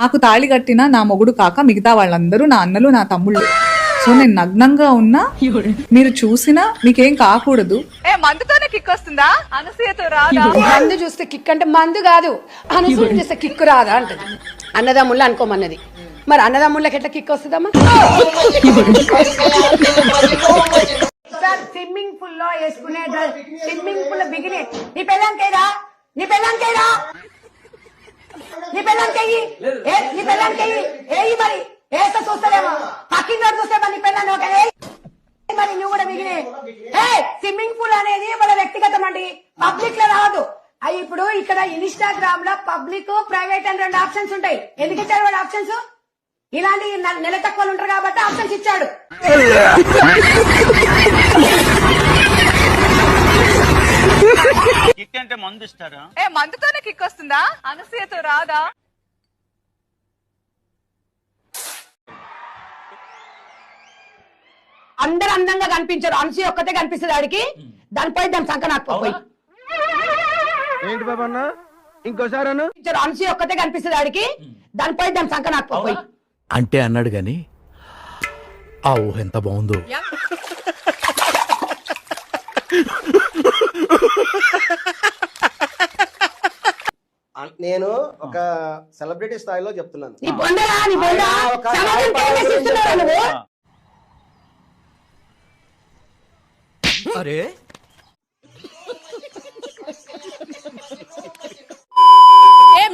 నాకు తాళి కట్టిన నా మొగుడు కాక మిగతా వాళ్ళందరూ నా అన్నలు నా తమ్ముళ్ళు. సో నేను నగ్నంగా ఉన్నా మీరు చూసినా మీకేం కాకూడదు. మందుతోనే కిక్ వస్తుందా? అనసూయతో రాదా? మందు చూస్తే కిక్ అంటే మందు కాదు, అనసూయ చూస్తే కిక్కు రాదా అంటది. అన్నదమ్ముళ్ళు అనుకోమన్నది, మరి అన్నదమ్ముళ్ళకి ఎట్లా కిక్ వస్తుందమ్మా? స్విమ్మింగ్ పూల్ లో వేసుకునే స్విమ్మింగ్ పూల్ బిగినే నీ పెళ్ళానికేరా, నీ పెళ్ళానికేరా, నీ పెళ్ళానికెయ్యి, నీ పెళ్ళానికెయ్యి ఏయి, మరి వేస్తే చూస్తారేమో పక్కింగ్ చూస్తే మరి నీ పెళ్ళాన్ని ఒక మరి నువ్వు కూడా మిగిలే. స్విమ్మింగ్ పూల్ అనేది మన వ్యక్తిగతం అండి, పబ్లిక్ లో రాదు. ఇప్పుడు ఇక్కడ ఇన్స్టాగ్రామ్ లో పబ్లిక్ ప్రైవేట్ అని 2 ఆప్షన్స్ ఉంటాయి. ఎందుకు ఇచ్చాడు వాడు ఆప్షన్స్? ఇలాంటి నెల తక్కువలు ఉంటారు కాబట్టి ఆప్షన్స్ ఇచ్చాడు. కిక్ అంటే మందు ఇస్తారా? మందుతోనే కిక్ వస్తుందా? అనసూయతో రాదా? అందరు అందంగా కనిపించారు, అనసూయ ఒక్కతే కనిపిస్తుంది ఆడికి. దానిపై దాని సంక నాకు పోయి ఏంటి బాబా అన్న ఇంకోసారి అనసూయ ఒక్కతే కనిపిస్తుంది ఆడికి. దానిపై దాని సంక నాకు పోయి అంటే అన్నాడు గాని ఆ ఊహ ఎంత బాగుందో. నేను ఒక సెలబ్రిటీ స్థాయిలో చెప్తున్నాను. నీ బొందరా, నీ బొంద సమాజం కేవలం ఇస్తున్నావా నువ్వు? అరే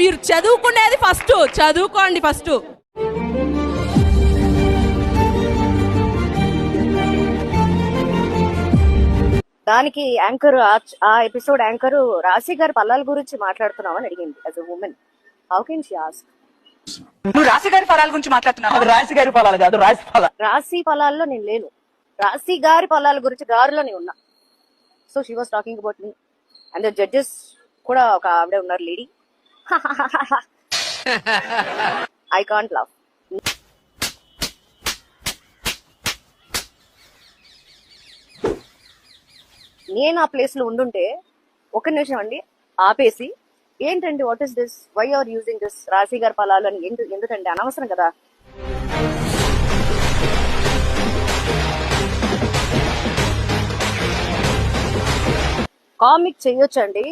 మీరు చదువుకునేది ఫస్ట్ చదువుకోండి ఫస్ట్. దానికి యాంకర్ ఆ ఎపిసోడ్ యాంకర్ రాశి గారి పల్లాల గురించి మాట్లాడుతున్నామని అడిగింది. As a women how can she ask? నువ్వు రాశి గారి ఫలాల గురించి మాట్లాడుతున్నావు. రాశి గారి ఫలాలు కాదు, రాశి ఫలాలు. రాశి ఫలాల్లో నేను లేను, రాశి గారి ఫలాల గురించి గారిలో నేను ఉన్నా. So she was talking about me and the judges కూడా ఒక ఆవిడ ఉన్నారు లేడీ. I can't love. నేను ఆ ప్లేస్ లో ఉండుంటే ఒక నిమిషం అండి ఆపేసి ఏంటండి what is this, why are using this రాశి గారి ఫలాలు అని ఎందుకంటే అనవసరం కదా. కామిక్ చేయొచ్చండి,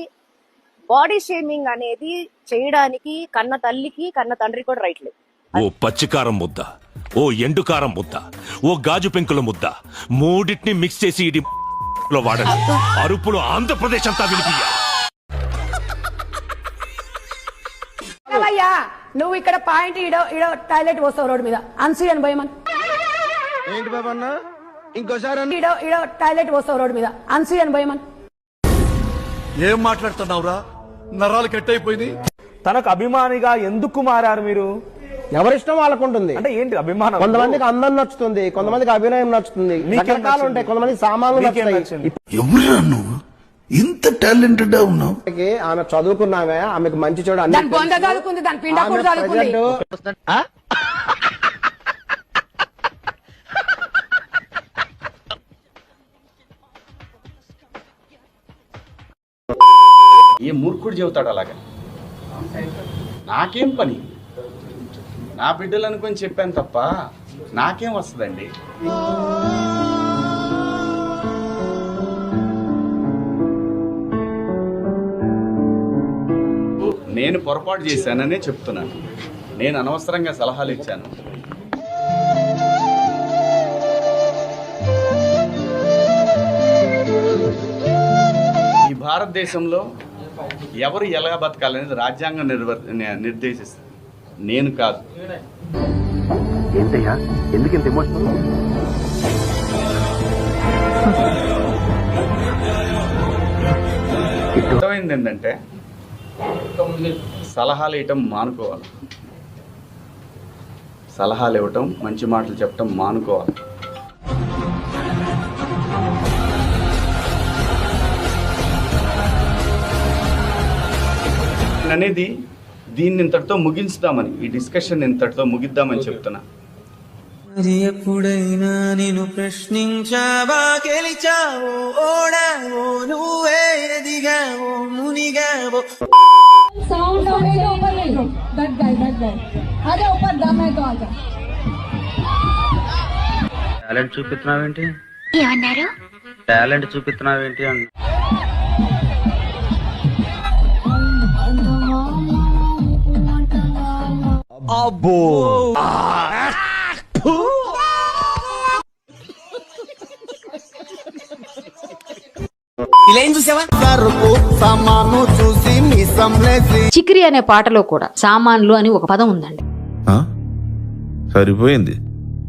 బాడీ షేమింగ్ అనేది చేయడానికి కన్న తల్లికి కన్న తండ్రి కూడా రైట్ లేదు. ఓ పచ్చికారం ముద్ద, ఓ ఎండుకారం ముద్ద, ఓ గాజు పెంకుల ముద్ద, మూడింటిని మిక్స్ చేసి ఇది వాడండి. అరుపులు ఆంధ్రప్రదేశ్ అంతా వినిపియ్య. నువ్వు ఇక్కడ పాయింట్ ఇడో టాయిలెట్ పోస్తావు రోడ్డు మీద, అనసూయని భయమని. ఏంటి బాబా అన్న ఇంకోసారి ఇడో టాయిలెట్ పోస్తావు రోడ్డు మీద, అనసూయని భయమని. ఏం మాట్లాడుతున్నావురా, నరాలు కట్ అయిపోయింది. తనకు అభిమానిగా ఎందుకు మారారు మీరు? ఎవరిష్టం వాళ్ళకు ఉంటుంది. అంటే ఏంటి అభిమానం? కొంతమందికి అందం నచ్చుతుంది, కొంతమందికి అభినయం నచ్చుతుంది, రకరకాలు ఉంటాయి. కొంతమంది సామాన్లు నచ్చుతాయి. ఎవరురా నువ్వు ఇంత టాలెంటెడ్ ఉన్నావు? ఆమె చదువుకున్నామే, ఆమెకు మంచి చూడ దాని బొంద చదువుకుంది, దాని పిండ కూడా చదువుకుంది. ఏ మూర్ఖుడు చెబుతాడు అలాగా? నాకేం పని, నా బిడ్డలు అనుకొని చెప్పాను తప్ప నాకేం వస్తుందండి? నేను పొరపాటు చేశాననే చెప్తున్నాను. నేను అనవసరంగా సలహాలు ఇచ్చాను. ఈ భారతదేశంలో ఎవరు ఎలా బతకాలనేది రాజ్యాంగం నిర్దేశిస్తుంది, నేను కాదు. ఏంటయ్యా ఎందుకు ఇంత ఎమోషనల్? అర్థమైంది ఏంటంటే సలహాలు ఇవ్వటం మానుకోవాలి, సలహాలు ఇవ్వటం, మంచి మాటలు చెప్పటం మానుకోవాలి. అనేది దీన్ని ఇంతటితో ముగించుదామని, ఈ డిస్కషన్ ఇంతటితో ముగిద్దామని చెప్తున్నా. మరి ఎప్పుడైనా నేను ప్రశ్నించావా, గెలిచావో, ఓడావో, నువ్వే ఎదిగావో, మునిగావో. साउंड ऊपर नहीं दैट गाय आजा ऊपर दम है तो आजा టాలెంట్ చూపిస్తున్నావేంటి ఏమన్నారు టాలెంట్ చూపిస్తున్నావేంటి అన్న అబ్బో ఇలా ఏం చూసావా చిక్రి అనే పాటలో కూడా సామాన్లు అని ఒక పదం ఉందండి. సరిపోయింది.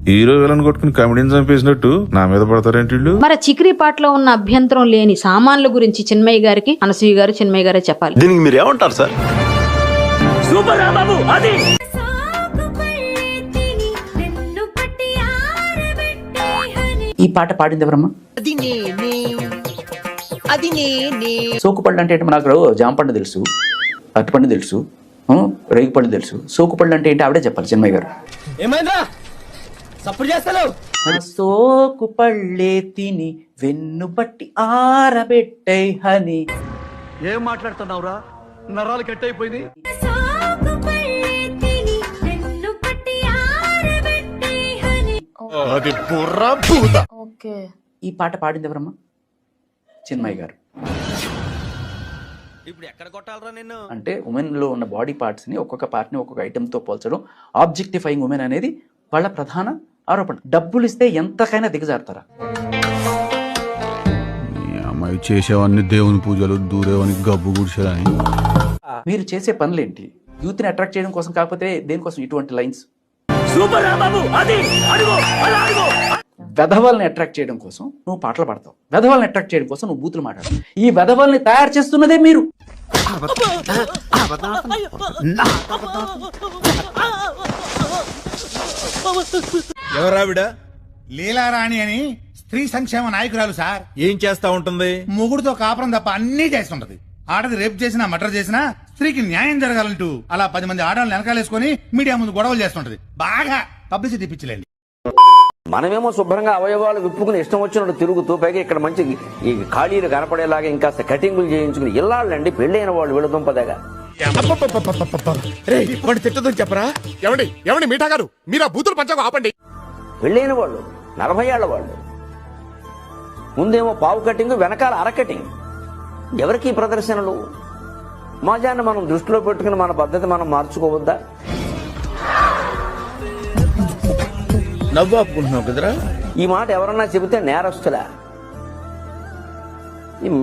హీరో విలన్ కొట్టుకుని కమెడీని చంపేసినట్టు నా మీద పడతారేంటి వీళ్ళు? మరి చిక్రి పాటలో ఉన్న అభ్యంతరం లేని సామాన్ల గురించి చిన్మయ్య గారికి అనసూయ గారు చిన్మయ్య గారే చెప్పాలి. దీనికి మీరు ఏమంటారు సార్? సూపర్ బాబు అది ఈ పాట పాడింది ఎవరమ్మా? సోకుపళ్ళు అంటే ఏంటి? నాకు జాంపండు తెలుసు, అరటిపండు తెలుసు, రేగిపళ్ళు తెలుసు. సోకుపళ్ళు అంటే ఏంటి? ఆవిడే చెప్పాలి చిన్మయ్య గారు. ఏమైందా సప్పుడు చేస్తాను? సోకు పళ్ళే తిని వెన్ను పట్టి ఆరబెట్టై హని. ఏం మాట్లాడుతున్నావురా? నరాలు కట్ అయిపోయింది. అది బుర్ర భూత. ఈ పాట పాడింది ఎవరమ్మా? చిన్మయ్య గారు. ఇప్పుడు ఎక్కడ కొట్టాలరా నిన్ను? అంటే ఉమెన్ లో ఉన్న బాడీ పార్ట్స్ ని ఒక్కొక్క పార్ట్ ని ఒక్కొక్క ఐటమ్ తో పోల్చడం, ఆబ్జెక్టిఫైయింగ్ ఉమెన్ అనేది వాళ్ళ ప్రధాన ఆరోపణ. డబ్బులు ఇస్తే ఎంతకైనా దిగజారుతారా? అమ్మాయి చేసేవన్నీ దేవుని పూజలు, దూరేవని గబ్బు గుడిసేదని. మీరు చేసే పనులేంటి? యూత్ ని అట్రాక్ట్ చేయడం కోసం కాకపోతే దేనికోసం ఇటువంటి లైన్స్? సూపర్ బాబు అది అడుగు అలా అడుగు. వెధవల్ని అట్రాక్ట్ చేయడం కోసం నువ్వు పాటలు పాడతావు, వెధవల్ని అట్రాక్ట్ చేయడం కోసం నువ్వు బూతులు మాట్లాడతావు. ఈ వెధవల్ని తయారు చేస్తున్నదే మీరు. ఎవరావిడ? లీలారాణి అని స్త్రీ సంక్షేమ నాయకురాలు సార్. ఏం చేస్తా ఉంటుంది? మొగుడుతో కాపురం తప్ప అన్ని చేస్తుంటది. ఆడది రేప్ చేసినా మర్డర్ చేసినా స్త్రీకి న్యాయం జరగాలంటూ అలా 10 మంది ఆడవాళ్ళని వెనకాలేసుకుని మీడియా ముందు గొడవలు చేస్తుంటది. బాగా పబ్లిసిటీ పిచ్చిలేండి. మనమేమో శుభ్రంగా అవయవాలు విప్పుకుని ఇష్టం వచ్చినట్టు తిరుగుతూ, పైగా ఇక్కడ మంచి ఈ ఖాళీలు కనపడేలాగా ఇంకా కటింగులు చేయించుకుని ఇల్లాళ్ళండి పెళ్ళైన వాళ్ళు వీళ్ళ దుంపదగా. తిట్టదని చెప్పరా? ఎవండి మీఠా గారు, మీరు ఆ బూతులు పంచకు ఆపండి. పెళ్ళైన వాళ్ళు 40 ఏళ్ల వాళ్ళు ముందేమో పావు కటింగ్, వెనకాల అర కటింగ్. ఎవరికి ఈ ప్రదర్శనలు? సమాజాన్ని మనం దృష్టిలో పెట్టుకుని మన పద్ధతి మనం మార్చుకోవద్దా? నవ్వు ఆపుకుంటున్నావు కదరా? ఈ మాట ఎవరన్నా చెబితే నేరస్తులా?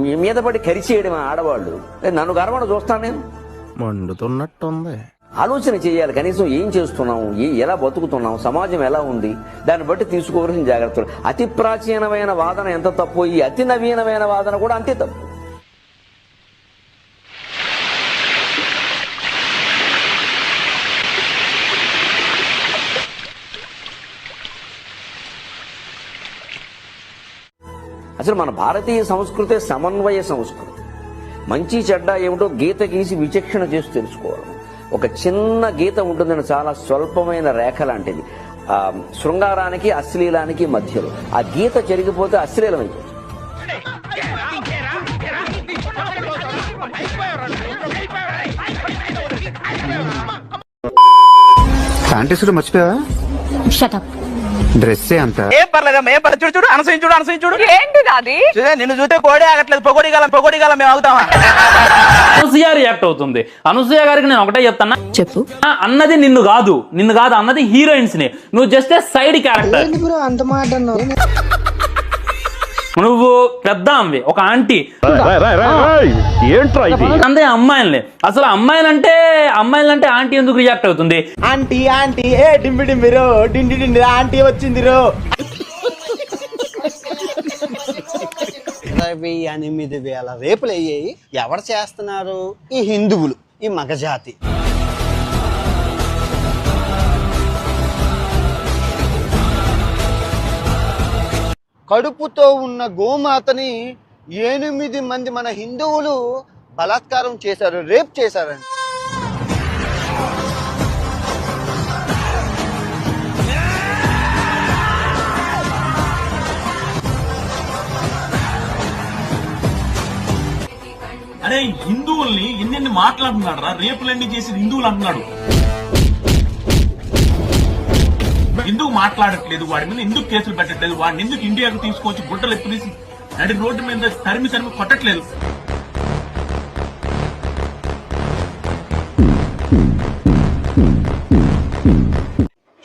మీ మీద పడి కరిచేయడం ఆడవాళ్ళు. నన్ను గర్వణ చూస్తాను నేను. మండుతున్నట్టుంది. ఆలోచన చేయాలి. కనీసం ఏం చేస్తున్నాం, ఎలా బతుకుతున్నాం, సమాజం ఎలా ఉంది, దాన్ని బట్టి తీసుకోవాల్సిన జాగ్రత్తలు. అతి ప్రాచీనమైన వాదన ఎంత తప్పు, ఈ అతి నవీనమైన వాదన కూడా అంతే తప్పు. అసలు మన భారతీయ సంస్కృతి సమన్వయ సంస్కృతి. మంచి చెడ్డ ఏమిటో గీత గీసి విచక్షణ చేసి తెలుసుకోవాలి. ఒక చిన్న గీత ఉంటుందని, చాలా స్వల్పమైన రేఖ లాంటిది, శృంగారానికి అశ్లీలానికి మధ్యలో. ఆ గీత చెరిగిపోతే అశ్లీలం అయిపోతుంది. శానిటైజర్ మర్చిపోయావా? డ్రెస్సే అంత. ఏం పర్లేదమ్మా, ఏం పర్లేదు. చూడు అనసూయించుడు. ఏంటి అది? నిన్ను చూస్తే కోడి ఆగట్లేదు. పొగడిగాలం మేము ఆగుతామా? అనసూయ రియాక్ట్ అవుతుంది. అనసూయ గారికి నేను ఒకటే చెప్తాను, చెప్పు. అన్నది నిన్ను కాదు అన్నది హీరోయిన్స్ ని. నువ్వు జస్ట్ సైడ్ క్యారెక్టర్. నువ్వు పెద్ద అమ్మి, ఒక ఆంటీ. అంతే అమ్మాయిల్ని. అసలు అమ్మాయిలంటే ఆంటీ ఎందుకు రియాక్ట్ అవుతుంది? ఆంటీ ఆంటీ ఏ డింబి డింబిరో డిండి డిండి ఆంటీ వచ్చిందిరో. 28,000 రేపులు అయ్యాయి. ఎవరు చేస్తున్నారు? ఈ హిందువులు, ఈ మగజాతి. కడుపుతో ఉన్న గోమాతని 8 మంది మన హిందువులు బలాత్కారం చేశారు, రేప్ చేశారండి. అరే హిందువుల్ని హిందువుల్ని ఎన్ని మాట్లాడుతున్నాడు రా, రేపులన్నీ చేసి హిందువులు అంటున్నాడు. ఎందుకు మాట్లాడట్లేదు, వాడి మీద ఎందుకు కేసులు పెట్టట్లేదు, వాడిని ఎందుకు ఇండియాకు తీసుకొచ్చి గుడ్డలు ఎత్తు తీసి నడి రోడ్డు మీద తరిమి కొట్టట్లేదు.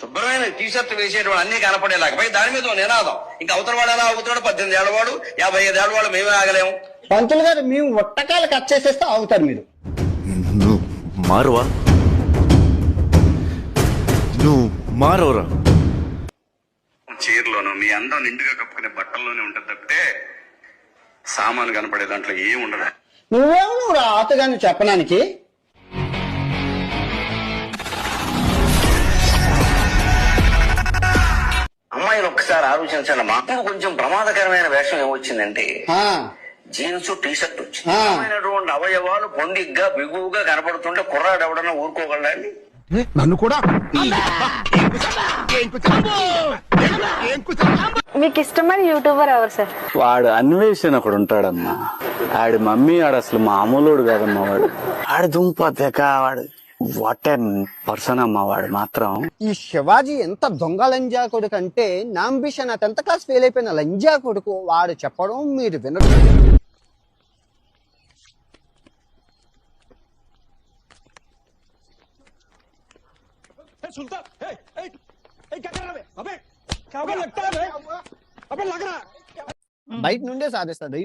శుభ్రమైన టీ షర్ట్ వేసేటువంటి అన్ని కనపడేలాగా దాని మీద నినాదం. ఇంకా అవతల వాడు ఎలా అవుతాడు, 18 ఏళ్ళవాడు 55 ఏళ్ళవాడు మేమే ఆగలేము. పంతులు గారు మేము ఒట్టకాయలు కట్ చేసేస్తే అవుతారు మీరు. నువ్వు మారువా, నువ్వు మారవరా. చీరలోను మీ అందం నిండుగా కప్పుకునే బట్టల్లోనే ఉంటుంది తప్పితే సామాను కనపడే దాంట్లో ఏం ఉండదు. నువ్వు రాతగాని చెప్పడానికి. అమ్మాయిలు ఒక్కసారి ఆలోచించండి. మాకు కొంచెం ప్రమాదకరమైన వేషం ఏమొచ్చిందంటే జీన్స్ టీ షర్ట్ వచ్చినటువంటి అవయవాలు పొందిగ్గా బిగువుగా కనపడుతుంటే కుర్రాడు ఎవడన్నా ఊరుకోగలండి. నన్ను కూడా మీకు ఇష్టమైన యూట్యూబర్ ఎవరు సార్? వాడు అన్వేషణ ఒకడు ఉంటాడమ్మా. ఆడి మమ్మీ ఆడు అసలు మామూలుడు కాదమ్మా. వాడు ఆడి దుంప తెక వాడు వాట్ ఎన్ పర్సన్ అమ్మా. వాడు మాత్రం ఈ శివాజీ ఎంత దొంగ లంజా కొడుకు అంటే నా అంబిషన్ నా 10th క్లాస్ ఫెయిల్ అయిపోయిన లంజా కొడుకు వాడు చెప్పడం మీరు వినరు. బయట నుండే సాధిస్తాడు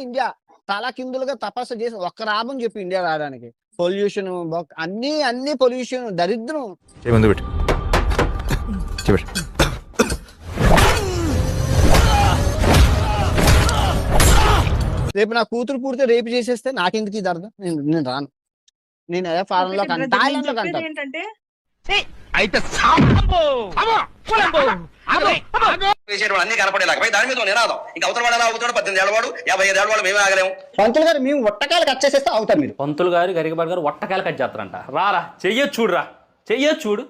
ఇండియా. చాలా కిందులుగా తపస్సు చేసి ఒక్క రాబని చెప్పి ఇండియా రావడానికి. పొల్యూషన్ అన్ని పొల్యూషన్ దరిద్రం. రేపు నా కూతురు పుడితే రేపు చేసేస్తే నాకెందుకు ఇది అర్థం? నేను రాను. నేను అదే ఫారెన్ లో థాయిలాండ్ లో కంటాను. అన్ని కనపడేలాగా దాని మీద నినాదం. ఇంకా అవతల వాడు ఎలా అవుతాడు, 18 ఏళ్ళవాడు 55 ఏళ్ళవాడు మేమే ఆగలేము. పంతులు గారు మేము ఒట్టకాయలు కట్ చేసేస్తే అవుతారు మీరు. పంతులు గారు గరికపాటి గారు ఒట్టకాయలు కట్ చేస్తారంట. రారా చెయ్యొచ్చు చూడురా, చెయ్యొచ్చు చూడు.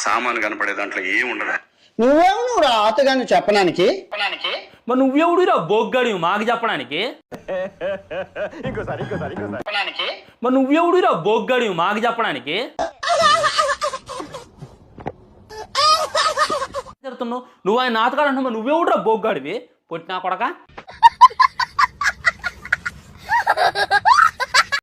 సామాను కనపడే దాంట్లో ఏం ఉండదు. నువ్వు రాతగాని చెప్పడానికి. మరి నువ్వెవడురా బొగ్గాడి మాకు చెప్పడానికి? మరి నువ్వెవడురా బొగ్గాడి మాకు చెప్పడానికి? నువ్వు ఆయన నాతగాడు అంటున్నావు, నువ్వెవడురా బొగ్గాడివి పొట్టినా కొడక?